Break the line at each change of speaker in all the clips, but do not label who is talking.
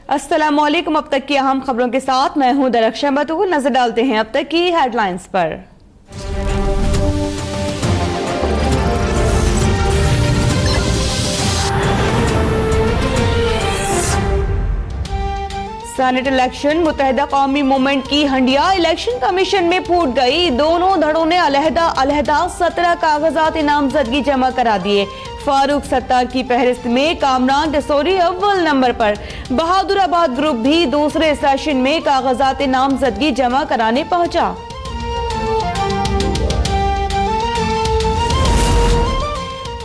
अस्सलामुअलैकुम। अब तक की अहम खबरों के साथ मैं हूं दरख्शां बतूल। नजर डालते हैं अब तक की हेडलाइंस पर। सेनेट इलेक्शन, मुत्तहिदा कौमी मूवमेंट की हंडिया इलेक्शन कमीशन में फूट गई। दोनों धड़ों ने अलहदा 17 कागजात नामजदगी जमा करा दिए। फारूक सत्तार की फहरिस्त में कामरान डिसोरी अव्वल नंबर पर। बहादुराबाद ग्रुप भी दूसरे सेशन में कागजात नामजदगी जमा कराने पहुंचा।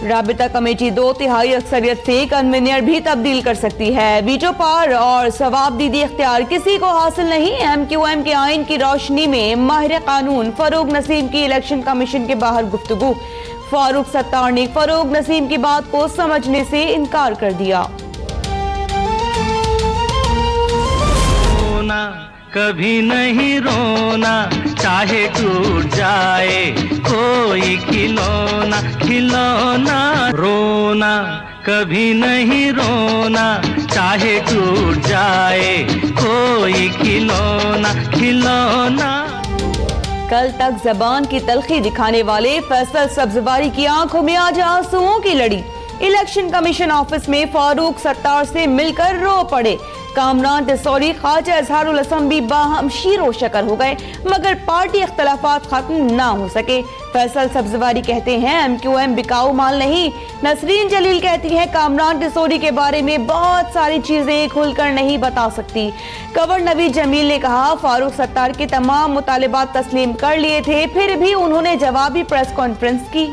राबिता कमेटी 2/3 अक्सरियत से कन्वीनर भी तब्दील कर सकती है। वीटो पावर और सवाब दीदी इख्तियार किसी को हासिल नहीं। MQM के आइन की रोशनी में माहिर कानून फरूक नसीम की इलेक्शन कमीशन के बाहर गुफ्तगू। फारूक सत्तार ने फरूक नसीम की बात को समझने से इनकार कर दिया।
कभी नहीं रोना, चाहे टूट जाए कोई खिलौना, खिलौना रोना कभी नहीं रोना, चाहे टूट जाए कोई खिलौना, खिलौना।
कल तक जबान की तलखी दिखाने वाले फैसल सब्जवारी की आंखों में आज आंसुओं की लड़ी। इलेक्शन कमीशन ऑफिस में फारूक सत्तार से मिलकर रो पड़े। कामरान डिसोरी ख्वाजा इजहारुल हसन भी बाहम शीरो शकर हो गए, मगर पार्टी इख्तलाफात खत्म ना हो सके। फैसल सब्जवारी कहते हैं MQM बिकाऊ माल नहीं। नसरीन जलील कहती हैं कामरान डिसोरी के बारे में बहुत सारी चीजें खुलकर नहीं बता सकती। कवर नवीद जमील ने कहा फारूक सत्तार के तमाम मुतालिबात तस्लीम कर लिए थे, फिर भी उन्होंने जवाबी प्रेस कॉन्फ्रेंस की।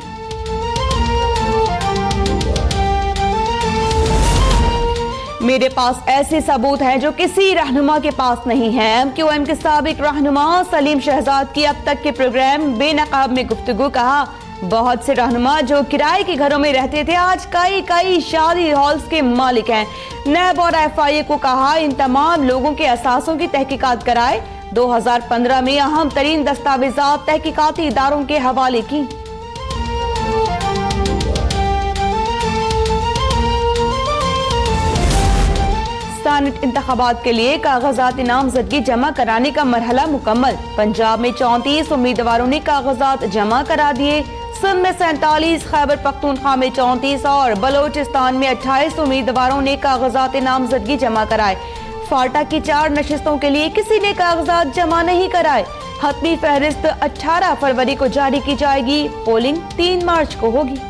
मेरे पास ऐसे सबूत हैं जो किसी रहनुमा के पास नहीं है। MQM के साबिक रहनुमा सलीम शहजाद की अब तक के प्रोग्राम बेनकाब में गुफ्तगू। कहा बहुत से रहनुमा जो किराए के घरों में रहते थे आज कई शादी हॉल्स के मालिक हैं। नैब और FIA को कहा इन तमाम लोगों के असासों की तहकीकात कराए। 2015 में अहम तरीन दस्तावेजात तहकीकाती इदारों के हवाले की। सेनेट इंतखाबात के लिए कागजात नामजदगी जमा कराने का मरहला मुकम्मल। पंजाब में 34 उम्मीदवारों ने कागजात जमा करा दिए। सिंध में 47, खैबर पख्तूनख्वा में 34 और बलोचिस्तान में 28 उम्मीदवारों ने कागजात नामजदगी जमा कराए। फाटा की 4 नशिस्तों के लिए किसी ने कागजात जमा नहीं कराए। हतमी फहरिस्त 18 फरवरी को जारी की जाएगी। पोलिंग 3 मार्च को होगी।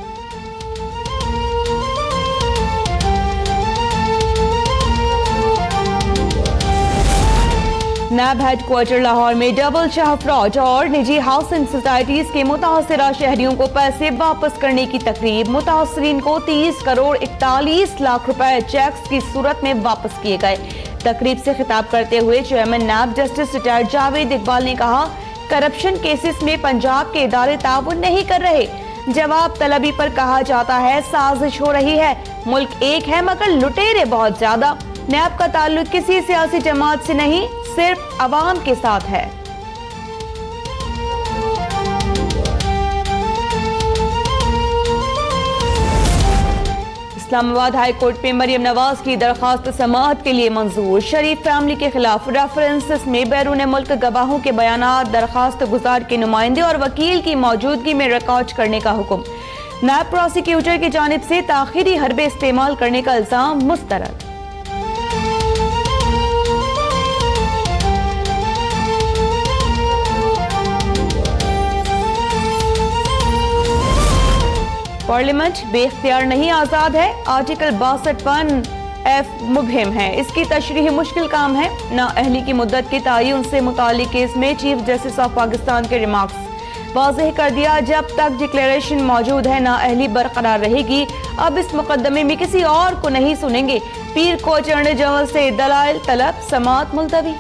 नैब हेडक्वार्टर लाहौर में डबल शाह फ्रॉड और निजी हाउसिंग सोसाइटीज के मुतासरा शहरियों को पैसे वापस करने की तकरीब। मुतासरीन को 30 करोड़ 41 लाख रुपए चेक्स की सूरत में वापस किए गए। तकरीब से खिताब करते हुए chairman NAB justice retired Javed Iqbal ने कहा करप्शन केसेस में पंजाब के इदारे ताउन नहीं कर रहे। जवाब तलबी पर कहा जाता है साजिश हो रही है। मुल्क एक है मगर लुटेरे बहुत ज्यादा। नैब का ताल्लुक किसी सियासी जमात से नहीं, सिर्फ अवाम के साथ है। इस्लामाबाद हाई कोर्ट में मरियम नवाज की दरखास्त समाअत के लिए मंजूर। शरीफ फैमिली के खिलाफ रेफरेंसेस में बैरून मुल्क गवाहों के बयानात दरखास्त गुजार के नुमाइंदे और वकील की मौजूदगी में रिकॉर्ड करने का हुक्म। नायब प्रोसिक्यूटर की जानिब से ताखीरी हरबे इस्तेमाल करने का इल्जाम मुस्तरद। पार्लियामेंट बेख्तियार नहीं आजाद है। आर्टिकल 62(1)(f) मुबहिम है। इसकी तशरीह मुश्किल काम है। नाअहली की मुद्दत के तयन से मुतालिक केस में चीफ जस्टिस ऑफ पाकिस्तान के रिमार्क्स वाज़ेह कर दिया जब तक डिक्लेरेशन मौजूद है नाअहली बरकरार रहेगी। अब इस मुकदमे में किसी और को नहीं सुनेंगे। पीर को अटॉर्नी जनरल से दलाइल तलब, समाअत मुलतवी।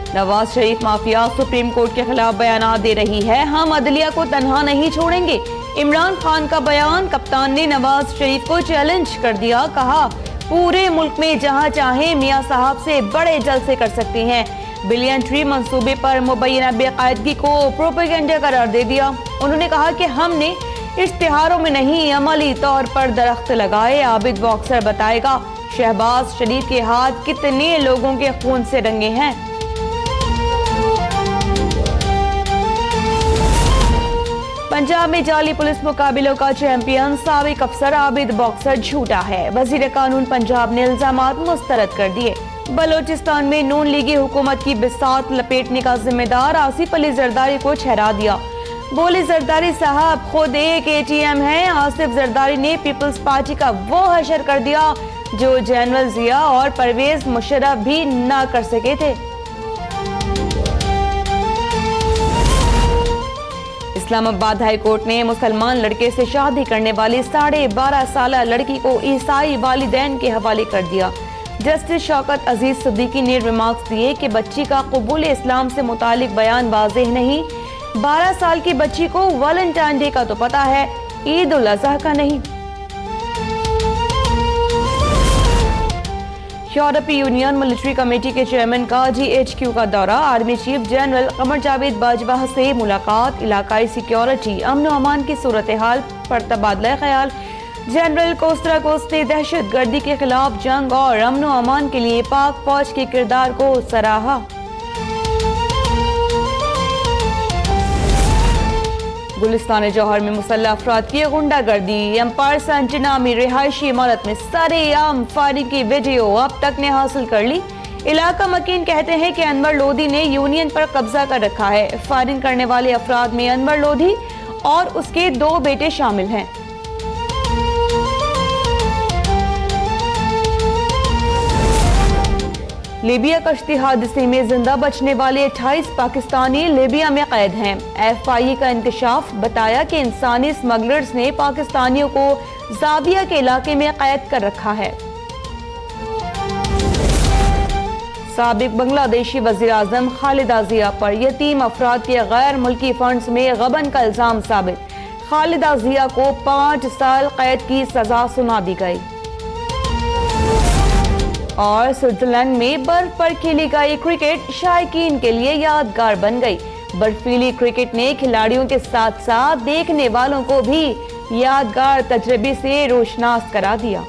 Nawaz Sharif mafia supreme court के खिलाफ बयान दे रही है। हम अदलिया को तन्हा नहीं छोड़ेंगे। इमरान खान का बयान। कप्तान ने नवाज शरीफ को चैलेंज कर दिया। कहा पूरे मुल्क में जहां चाहे मियां साहब से बड़े जलसे कर सकते हैं। बिलियन ट्री मंसूबे पर मुबैना बेकायदगी को प्रोपेगेंडा करार दे दिया। उन्होंने कहा कि हमने इश्तिहारों में नहीं, अमली तौर पर दरख्त लगाए। आबिद बॉक्सर बताएगा शहबाज शरीफ के हाथ कितने लोगों के खून से रंगे हैं। पंजाब में जाली पुलिस मुकाबलों का चैंपियन साबिक अफसर आबिद बॉक्सर झूठा है। वजीर कानून पंजाब ने इल्जामात मुस्तरद कर दिए। बलोचिस्तान में नून लीगी हुकूमत की बिसात लपेटने का जिम्मेदार आसिफ अली जरदारी को ठहरा दिया। बोले जरदारी साहब खुद एक ATM हैं। आसिफ जरदारी ने पीपल्स पार्टी का वो हशर कर दिया जो जनरल जिया और परवेज मुशर्रफ भी ना कर सके थे। इस्लामाबाद हाई कोर्ट ने मुसलमान लड़के से शादी करने वाली 12.5 साल लड़की को ईसाई वालिदैन के हवाले कर दिया। जस्टिस शौकत अजीज सिद्दीकी ने रिमार्क्स दिए कि बच्ची का कबूल इस्लाम से मुतालिक बयान वाज़ेह नहीं। 12 साल की बच्ची को वैलेंटाइन डे का तो पता है, ईद उल अज़हा का नहीं। यूरोपीय यूनियन मिलिट्री कमेटी के चेयरमैन का GHQ का दौरा। Army chief general Qamar Javed Bajwa से मुलाकात। इलाकाई सिक्योरिटी अमन अमान की सूरत हाल पर तबादला ख्याल। जनरल कोस्त्रा कोस्ट ने दहशत गर्दी के खिलाफ जंग और अमन अमान के लिए पाक फौज के किरदार को सराहा। गुलिस्तान जौहर में मुसल्लह अफराद की गुंडागर्दी। एम्पायर सेंटिना में रिहायशी इमारत में सरेआम फायरिंग की वीडियो अब तक ने हासिल कर ली। इलाका मकीन कहते हैं कि अनवर लोधी ने यूनियन पर कब्जा कर रखा है। फायरिंग करने वाले अफराद में अनवर लोधी और उसके 2 बेटे शामिल हैं। लीबिया कश्ती हादसे में जिंदा बचने वाले 28 पाकिस्तानी लीबिया में कैद हैं। FI का इंकशाफ बताया कि इंसानी स्मगलर्स ने पाकिस्तानियों को जाबिया के इलाके में कैद कर रखा है। साबिक बांग्लादेशी वजीर आजम खालिदा जिया पर यतीम अफराद के गैर मुल्की फंड्स में गबन का इल्जाम साबित। खालिदा जिया को 5 साल कैद की सजा सुना दी गई। और स्विट्जरलैंड में बर्फ पर खेली गई क्रिकेट शायकीन के लिए यादगार बन गई। बर्फीली क्रिकेट ने खिलाड़ियों के साथ साथ देखने वालों को भी यादगार तजर्बे से रोशनास करा दिया।